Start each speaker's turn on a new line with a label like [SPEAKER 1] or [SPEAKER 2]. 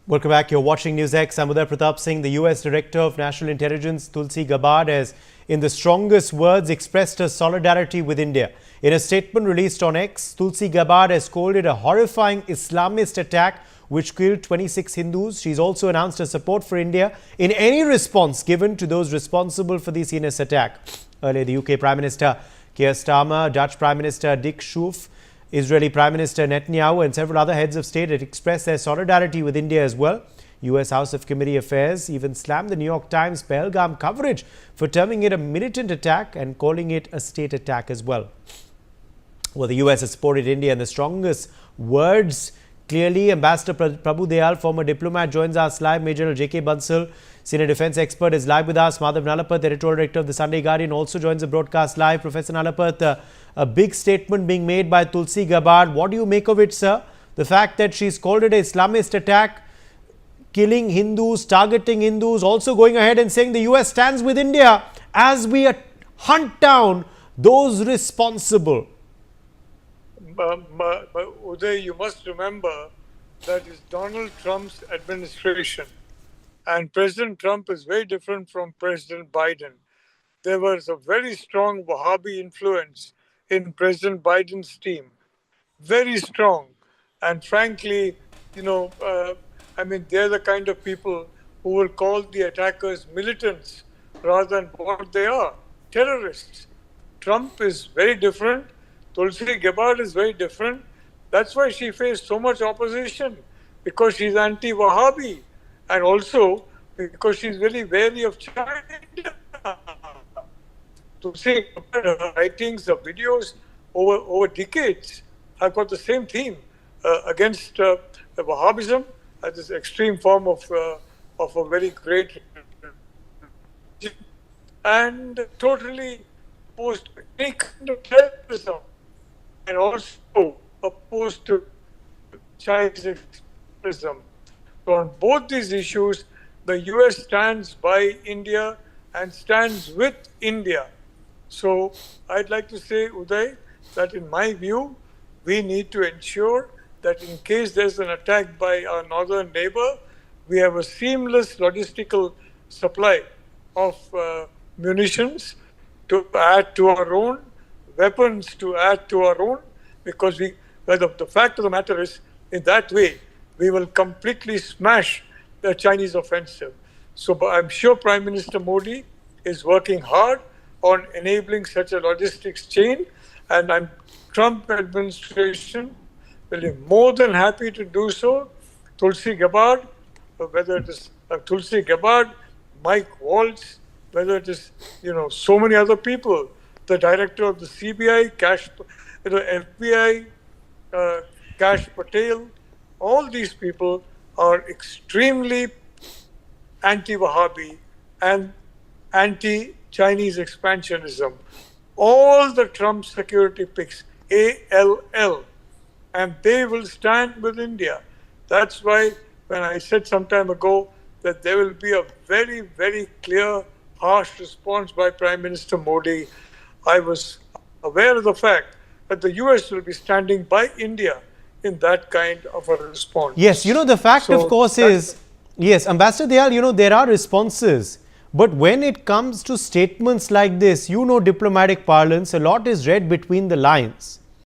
[SPEAKER 1] Welcome back. You're watching NewsX. I'm Uday Pratap Singh. The US Director of National Intelligence Tulsi Gabbard has, in the strongest words, expressed her solidarity with India. In a statement released on X, Tulsi Gabbard has called it a horrifying Islamist attack which killed 26 Hindus. She's also announced her support for India in any response given to those responsible for this heinous attack. Earlier, the UK Prime Minister Keir Starmer, Dutch Prime Minister Dick Schoof, Israeli Prime Minister Netanyahu and several other heads of state had expressed their solidarity with India as well. US House of Committee Affairs even slammed the New York Times Pahalgam coverage for terming it a militant attack and calling it a state attack as well. Well, the US has supported India in the strongest words. Clearly, Ambassador Prabhu Dayal, former diplomat, joins us live. Major General J.K. Bansal, senior defense expert, is live with us. Madhav Nalapath, editorial director of the Sunday Guardian, also joins the broadcast live. Professor Nalapath, a big statement being made by Tulsi Gabbard. What do you make of it, sir? The fact that she's called it an Islamist attack, killing Hindus, targeting Hindus, also going ahead and saying the US stands with India as we hunt down those responsible.
[SPEAKER 2] Uday, you must remember that it's Donald Trump's administration, and President Trump is very different from President Biden. There was a very strong Wahhabi influence in President Biden's team, very strong. And frankly, they're the kind of people who will call the attackers militants rather than what they are, terrorists. Trump is very different. Tulsi Gabbard is very different. That's why she faced so much opposition, because she's anti-Wahhabi and also because she's very wary of China. Tulsi Gabbard, her writings, her videos over decades have got the same theme against Wahhabism as this extreme form of a very great religion, and totally opposed to any kind of terrorism, and also opposed to Chinese extremism. So on both these issues, the US stands by India and stands with India. So I'd like to say, Uday, that in my view, we need to ensure that in case there's an attack by our northern neighbor, we have a seamless logistical supply of munitions to add to our own, weapons to add to our own, because the fact of the matter is, in that way, we will completely smash the Chinese offensive. So I'm sure Prime Minister Modi is working hard on enabling such a logistics chain, and Trump administration will be more than happy to do so. Tulsi Gabbard, whether it is Tulsi Gabbard, Mike Waltz, whether it is so many other people, the director of the CBI, FBI, Kash Patel, all these people are extremely anti-Wahhabi and anti-Chinese expansionism. All the Trump security picks, ALL, and they will stand with India. That's why when I said some time ago that there will be a very, very clear, harsh response by Prime Minister Modi, I was aware of the fact that the US will be standing by India in that kind of a response.
[SPEAKER 1] Yes, the fact, of course, is, yes, Ambassador Dayal, there are responses. But when it comes to statements like this, diplomatic parlance, a lot is read between the lines.